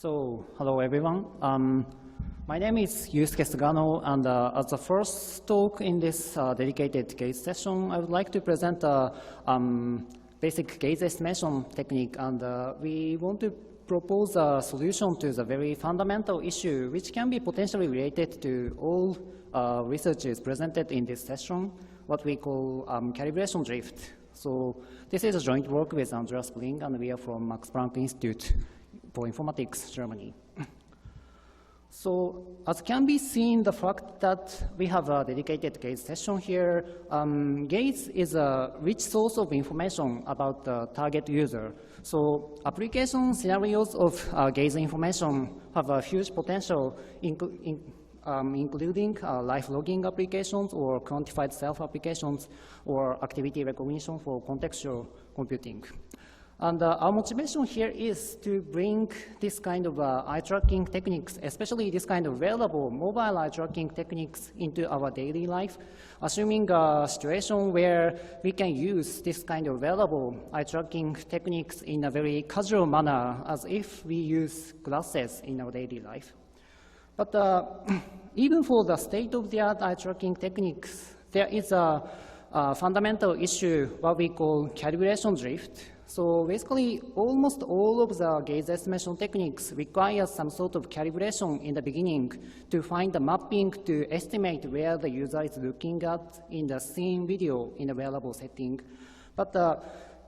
So, hello everyone. My name is Yusuke Sugano, and as the first talk in this dedicated gaze session, I would like to present a basic gaze estimation technique, and we want to propose a solution to the very fundamental issue, which can be potentially related to all researches presented in this session, what we call calibration drift. So, this is a joint work with Andreas, and we are from Max Planck Institute for Informatics, Germany. So, as can be seen, the fact that we have a dedicated gaze session here, gaze is a rich source of information about the target user. So, application scenarios of gaze information have a huge potential, including live logging applications or quantified self applications or activity recognition for contextual computing. And our motivation here is to bring this kind of eye tracking techniques, especially this kind of wearable mobile eye tracking techniques into our daily life, assuming a situation where we can use this kind of wearable eye tracking techniques in a very casual manner, as if we use glasses in our daily life. But even for the state-of-the-art eye tracking techniques, there is a fundamental issue, what we call calibration drift. So basically, almost all of the gaze estimation techniques require some sort of calibration in the beginning to find the mapping to estimate where the user is looking at in the scene video in a wearable setting. But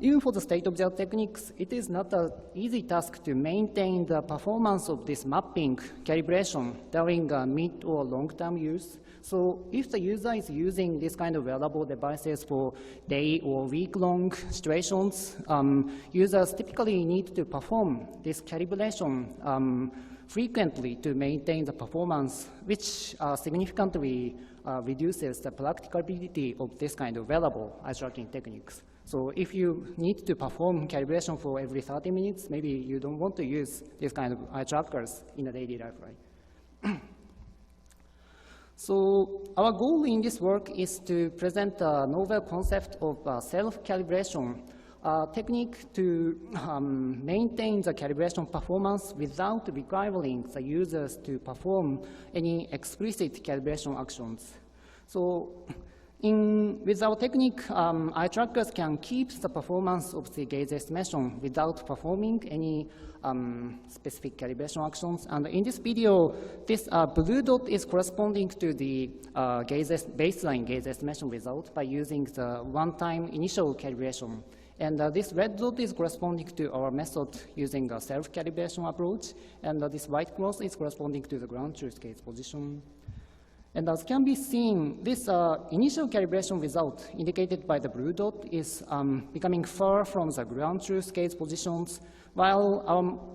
even for the state-of-the-art techniques, it is not an easy task to maintain the performance of this mapping calibration during mid or long-term use. So if the user is using this kind of wearable devices for day or week-long situations, users typically need to perform this calibration frequently to maintain the performance, which significantly reduces the practicability of this kind of wearable eye tracking techniques. So if you need to perform calibration for every 30 minutes, maybe you don't want to use this kind of eye trackers in a daily life, right? So our goal in this work is to present a novel concept of self-calibration, a technique to maintain the calibration performance without requiring the users to perform any explicit calibration actions. So with our technique, eye trackers can keep the performance of the gaze estimation without performing any specific calibration actions. And in this video, this blue dot is corresponding to the baseline gaze estimation result by using the one-time initial calibration. And this red dot is corresponding to our method using a self-calibration approach. And this white cross is corresponding to the ground truth gaze position. And as can be seen, this initial calibration result indicated by the blue dot is becoming far from the ground truth gaze positions, while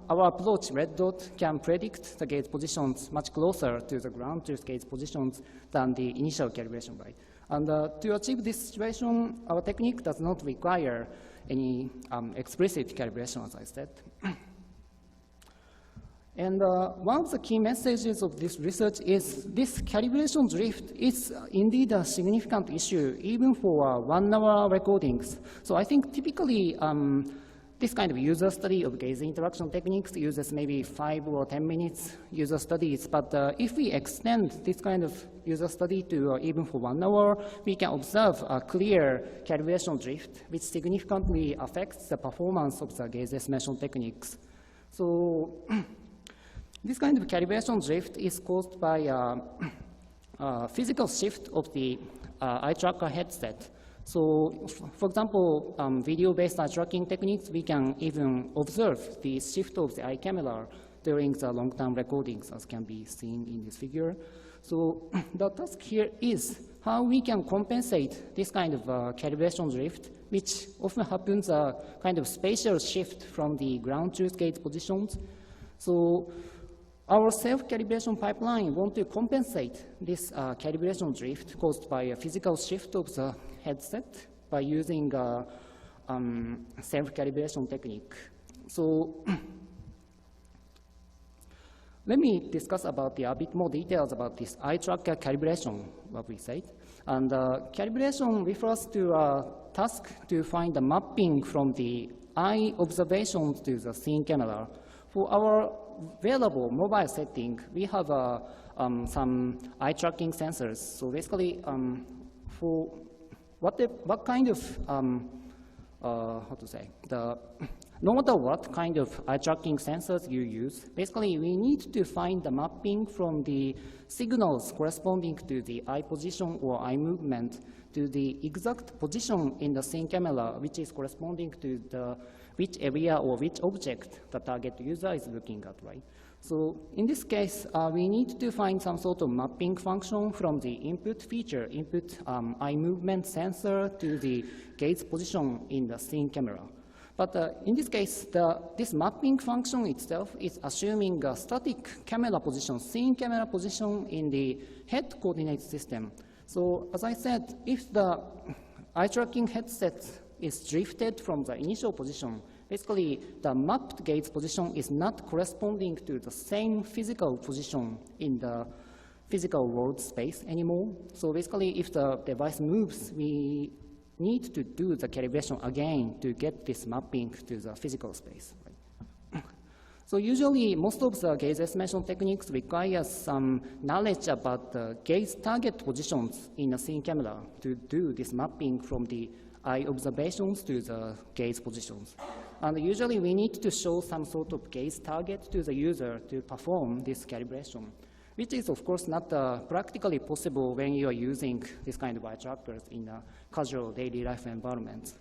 our approach, red dot, can predict the gaze positions much closer to the ground truth gaze positions than the initial calibration, right? And to achieve this situation, our technique does not require any explicit calibration, as I said. And one of the key messages of this research is this calibration drift is indeed a significant issue, even for 1 hour recordings. So I think typically this kind of user study of gaze interaction techniques uses maybe 5 or 10 minutes user studies. But if we extend this kind of user study to even for 1 hour, we can observe a clear calibration drift, which significantly affects the performance of the gaze estimation techniques. So this kind of calibration drift is caused by a physical shift of the eye tracker headset. So, for example, video-based eye tracking techniques, we can even observe the shift of the eye camera during the long-term recordings, as can be seen in this figure. So the task here is how we can compensate this kind of calibration drift, which often happens a kind of spatial shift from the ground truth gaze positions. So our self-calibration pipeline wants to compensate this calibration drift caused by a physical shift of the headset by using a self-calibration technique. So let me discuss about a bit more details about this eye tracker calibration, what we said. And calibration refers to a task to find the mapping from the eye observations to the scene camera For our wearable mobile setting, we have some eye tracking sensors. So basically, for what kind of how to say, no matter what kind of eye tracking sensors you use, basically we need to find the mapping from the signals corresponding to the eye position or eye movement to the exact position in the scene camera, which is corresponding to which area or which object the target user is looking at, right? So in this case, we need to find some sort of mapping function from the input feature, eye movement sensor to the gaze position in the scene camera. But in this case, this mapping function itself is assuming a static camera position, scene camera position in the head coordinate system. So as I said, if the eye tracking headset is drifted from the initial position, basically the mapped gaze position is not corresponding to the same physical position in the physical world space anymore. So basically, if the device moves, we need to do the calibration again to get this mapping to the physical space. Right? So usually, most of the gaze estimation techniques require some knowledge about the gaze target positions in a scene camera to do this mapping from the eye observations to the gaze positions. And usually, we need to show some sort of gaze target to the user to perform this calibration, which is, of course, not practically possible when you are using this kind of eye trackers in a casual daily life environment.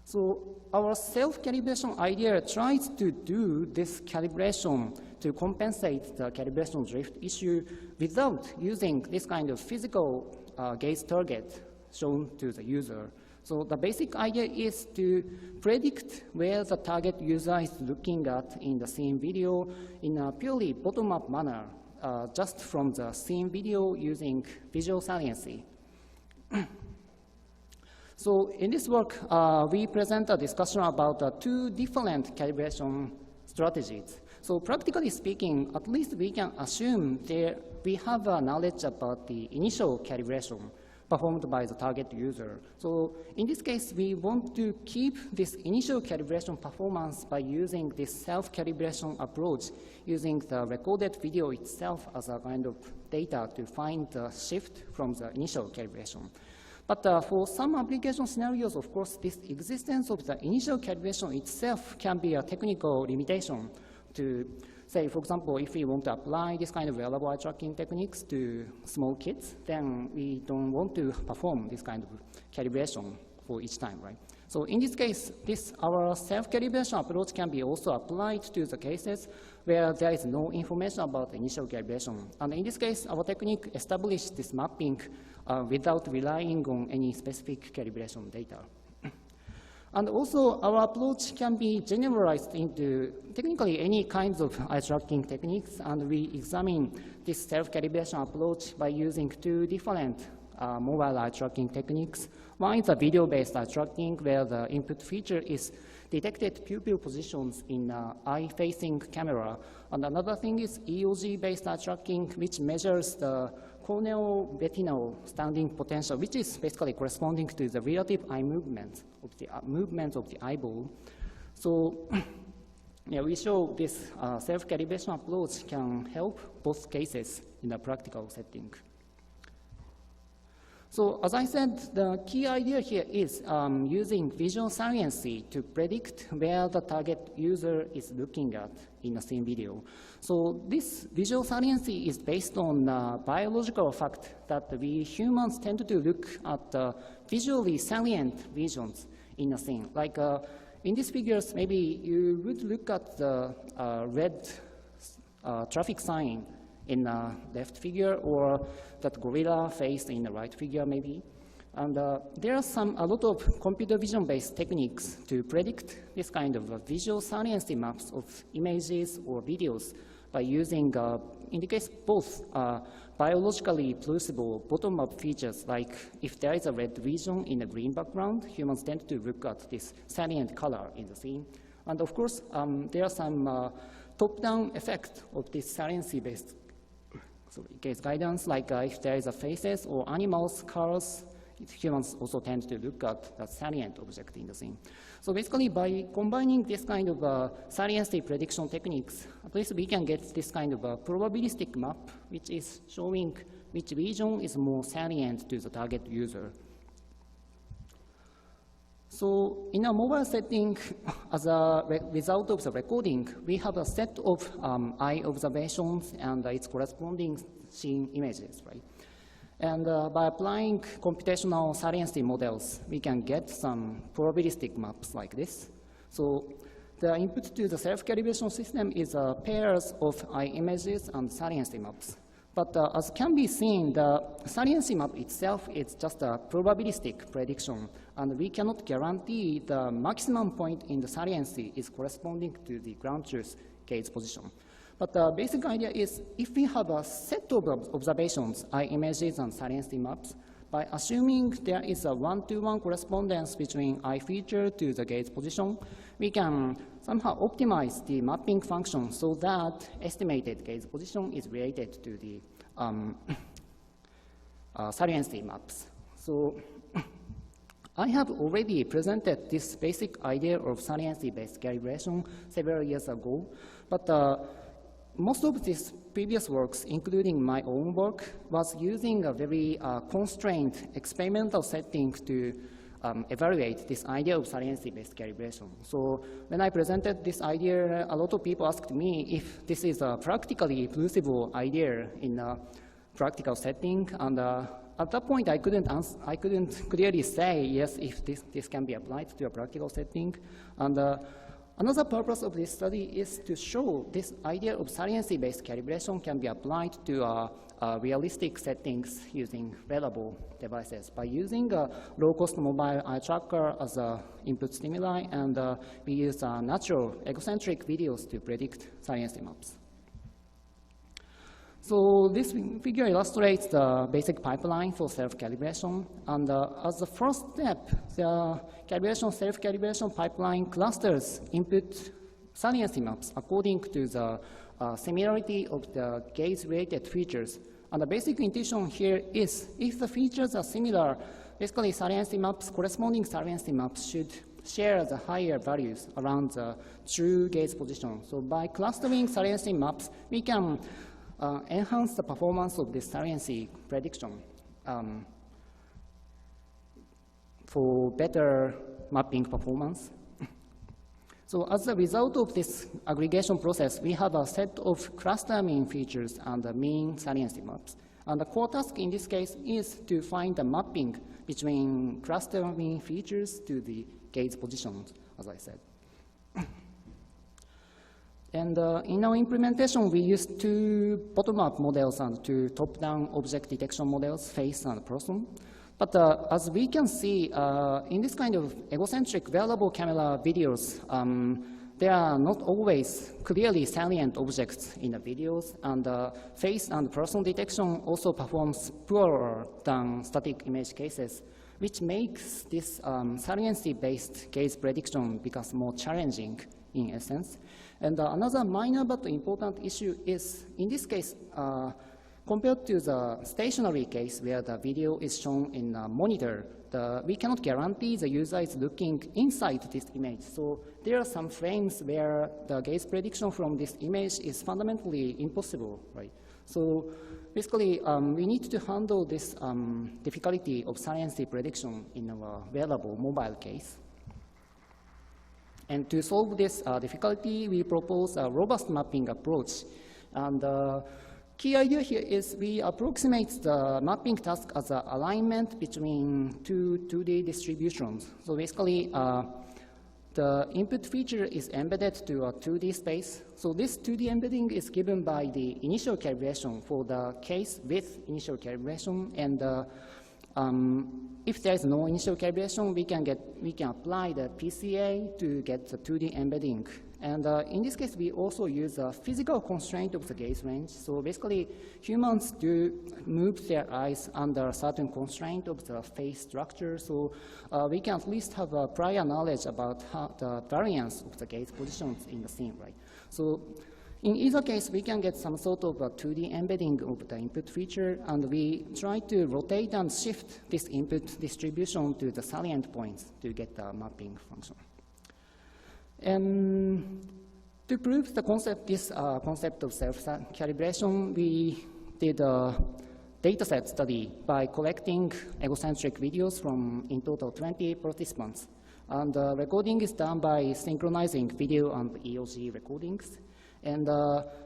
So our self-calibration idea tries to do this calibration to compensate the calibration drift issue without using this kind of physical gaze target shown to the user. So the basic idea is to predict where the target user is looking at in the scene video in a purely bottom-up manner, just from the scene video using visual saliency. So in this work, we present a discussion about two different calibration strategies. So practically speaking, at least we can assume that we have a knowledge about the initial calibration performed by the target user. So in this case, we want to keep this initial calibration performance by using this self-calibration approach, using the recorded video itself as a kind of data to find the shift from the initial calibration. But for some application scenarios, of course, this existence of the initial calibration itself can be a technical limitation to say, for example, if we want to apply this kind of wearable eye tracking techniques to small kids, then we don't want to perform this kind of calibration for each time, right? So in this case, our self-calibration approach can be also applied to the cases where there is no information about the initial calibration. And in this case, our technique established this mapping without relying on any specific calibration data. And also, our approach can be generalized into technically any kinds of eye tracking techniques, and we examine this self-calibration approach by using two different mobile eye tracking techniques. One is a video-based eye tracking, where the input feature is detected pupil positions in eye-facing camera. And another thing is EOG-based eye tracking, which measures the corneal retinal standing potential, which is basically corresponding to the relative eye movement of the eyeball. So yeah, we show this self-calibration approach can help both cases in a practical setting. So as I said, the key idea here is using visual saliency to predict where the target user is looking at in a scene video. So this visual saliency is based on biological fact that we humans tend to look at visually salient regions in a scene. Like in these figures, maybe you would look at the red traffic sign in the left figure, or that gorilla face in the right figure, maybe. And there are a lot of computer vision-based techniques to predict this kind of visual saliency maps of images or videos by using, in the case, both biologically plausible bottom-up features, like if there is a red region in a green background, humans tend to look at this salient color in the scene. And of course, there are some top-down effect of this saliency-based case guidance, like if there is a faces or animals, cars humans also tend to look at the salient object in the scene. So basically, by combining this kind of saliency prediction techniques, at least we can get this kind of a probabilistic map, which is showing which region is more salient to the target user. So in a mobile setting, as a result of the recording, we have a set of eye observations and its corresponding scene images, right? And by applying computational saliency models, we can get some probabilistic maps like this. So the input to the self-calibration system is pairs of eye images and saliency maps. But as can be seen, the saliency map itself is just a probabilistic prediction, and we cannot guarantee the maximum point in the saliency is corresponding to the ground truth gaze position. But the basic idea is if we have a set of observations, eye images and saliency maps, by assuming there is a one-to-one correspondence between eye feature to the gaze position, we can somehow optimize the mapping function so that estimated gaze position is related to the saliency maps. So I have already presented this basic idea of saliency-based calibration several years ago, but most of these previous works, including my own work, was using a very constrained experimental setting to evaluate this idea of saliency-based calibration. So when I presented this idea, a lot of people asked me if this is a practically plausible idea in a practical setting, and at that point I couldn't clearly say yes if this can be applied to a practical setting. And another purpose of this study is to show this idea of saliency-based calibration can be applied to realistic settings using wearable devices by using a low-cost mobile eye tracker as an input stimuli, and we use natural egocentric videos to predict saliency maps. So this figure illustrates the basic pipeline for self-calibration, and as the first step, the self-calibration pipeline clusters input saliency maps according to the similarity of the gaze-related features. And the basic intuition here is if the features are similar, basically corresponding saliency maps should share the higher values around the true gaze position. So by clustering saliency maps, we can enhance the performance of this saliency prediction for better mapping performance. So as a result of this aggregation process, we have a set of cluster mean features and the mean saliency maps. And the core task in this case is to find the mapping between cluster mean features to the gaze positions, as I said. And in our implementation, we used two bottom-up models and two top-down object detection models, face and person. But as we can see, in this kind of egocentric wearable camera videos, there are not always clearly salient objects in the videos, and face and person detection also performs poorer than static image cases, which makes this saliency-based gaze prediction becomes more challenging in essence. And another minor but important issue is, in this case, compared to the stationary case where the video is shown in a monitor, we cannot guarantee the user is looking inside this image. So there are some frames where the gaze prediction from this image is fundamentally impossible, right? So basically, we need to handle this difficulty of saliency prediction in our wearable mobile case. And to solve this difficulty, we propose a robust mapping approach. And key idea here is we approximate the mapping task as an alignment between two 2D distributions. So basically, the input feature is embedded to a 2D space. So this 2D embedding is given by the initial calibration for the case with initial calibration. And if there is no initial calibration, we can apply the PCA to get the 2D embedding. And in this case, we also use a physical constraint of the gaze range. So basically, humans do move their eyes under a certain constraint of the face structure. So we can at least have a prior knowledge about the variance of the gaze positions in the scene, right? So In either case, we can get some sort of a 2D embedding of the input feature, and we try to rotate and shift this input distribution to the salient points to get the mapping function. And to prove the concept, this concept of self-calibration, we did a dataset study by collecting egocentric videos from, in total, 20 participants. And the recording is done by synchronizing video and EOG recordings. And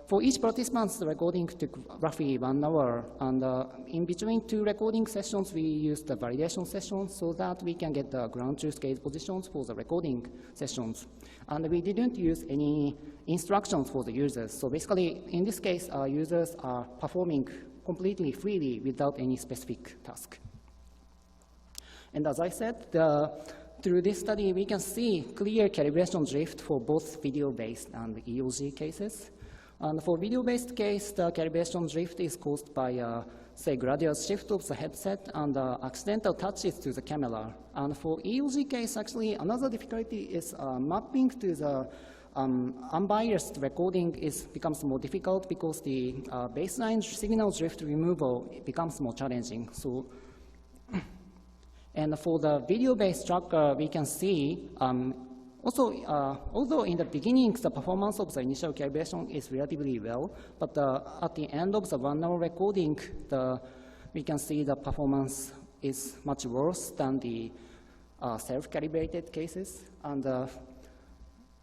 for each participant, the recording took roughly 1 hour. And in between 2 recording sessions, we used the validation sessions so that we can get the ground truth gauge positions for the recording sessions. And we didn't use any instructions for the users. So basically, in this case, our users are performing completely freely without any specific task. And as I said, through this study, we can see clear calibration drift for both video-based and EOG cases. And for video-based case, the calibration drift is caused by, say, gradual shift of the headset and accidental touches to the camera. And for EOG case, actually, another difficulty is mapping to the unbiased recording becomes more difficult because the baseline signal drift removal becomes more challenging. So. And for the video-based tracker, we can see also, although in the beginning, the performance of the initial calibration is relatively well, but at the end of the 1 hour recording, we can see the performance is much worse than the self-calibrated cases. And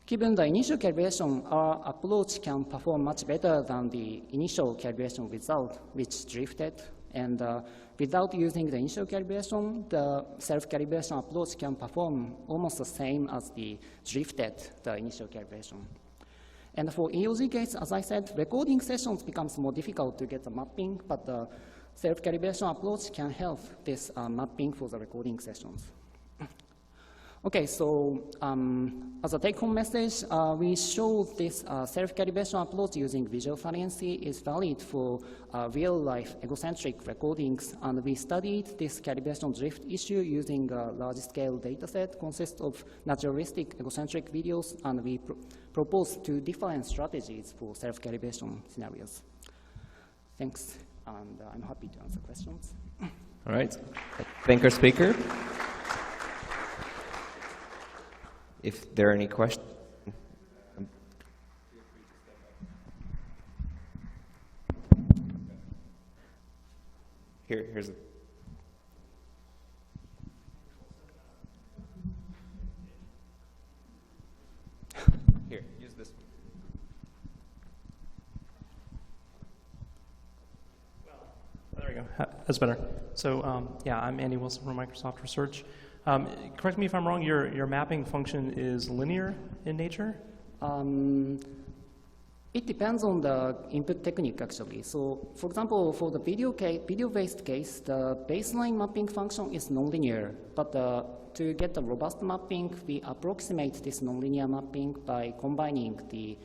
given the initial calibration, our approach can perform much better than the initial calibration result, which drifted. And without using the initial calibration, the self-calibration approach can perform almost the same as the initial calibration. And for EOG case, as I said, recording sessions becomes more difficult to get the mapping, but the self-calibration approach can help this mapping for the recording sessions. Okay, so as a take-home message, we show this self-calibration approach using visual saliency is valid for real-life egocentric recordings, and we studied this calibration drift issue using a large-scale dataset consist of naturalistic egocentric videos, and we proposed 2 different strategies for self-calibration scenarios. Thanks, and I'm happy to answer questions. All right, thank our speaker. If there are any questions, here's it. Here, use this one. Well, there we go. That's better. So, yeah, I'm Andy Wilson from Microsoft Research. Correct me if I'm wrong, your mapping function is linear in nature? It depends on the input technique, actually. So, for example, for the video-based case, the baseline mapping function is nonlinear. But to get the robust mapping, we approximate this nonlinear mapping by combining the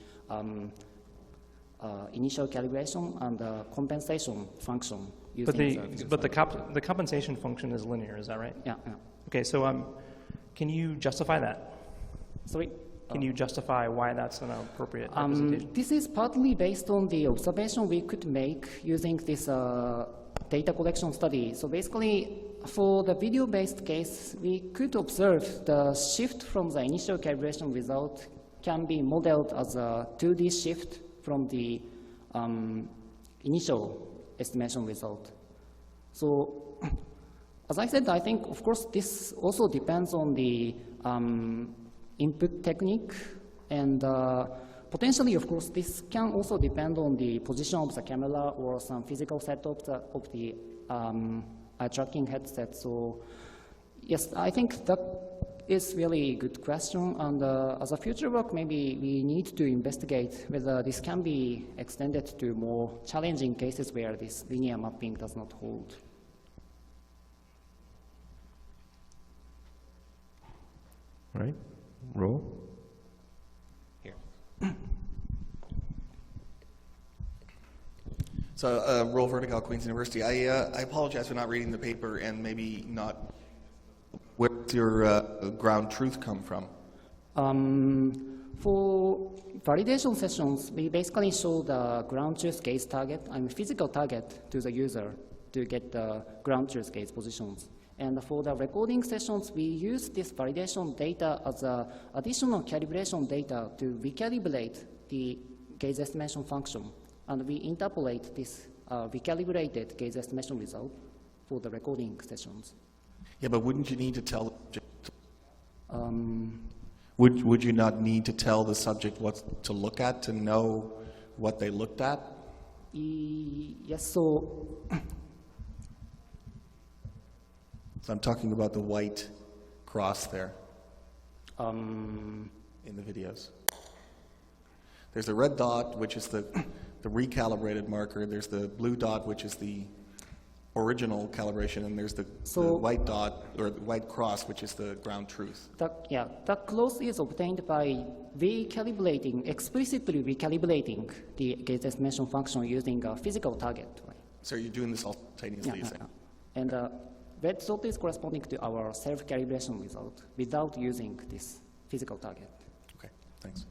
initial calibration and the compensation function. But the compensation function is linear, is that right? Yeah. Yeah. Okay, so can you justify that? Sorry? Can you justify why that's an appropriate representation? This is partly based on the observation we could make using this data collection study. So basically, for the video-based case, we could observe the shift from the initial calibration result can be modeled as a 2D shift from the initial estimation result. So, as I said, I think, of course, this also depends on the input technique, and potentially, of course, this can also depend on the position of the camera or some physical setup of the eye tracking headset. So, yes, I think that is really a good question, and as a future work, maybe we need to investigate whether this can be extended to more challenging cases where this linear mapping does not hold. All right, roll. Here. So, Roel Vertical, Queen's University. I apologize for not reading the paper and maybe not. Where does your ground truth come from? For validation sessions, we basically show the ground truth gauge target, physical target to the user to get the ground truth gauge positions. And for the recording sessions, we use this validation data as additional calibration data to recalibrate the gauge estimation function. And we interpolate this recalibrated gauge estimation result for the recording sessions. Yeah, but wouldn't you need to tell the subject? Would you not need to tell the subject what to look at to know what they looked at? Yes, so So I'm talking about the white cross there um, in the videos. There's the red dot, which is the recalibrated marker. There's the blue dot, which is the original calibration, and there's the white dot, or the white cross, which is the ground truth. that cross is obtained by explicitly recalibrating the gauge estimation function using a physical target. Right? So you're doing this simultaneously, you say? And red dot is corresponding to our self-calibration result without using this physical target. Okay, thanks.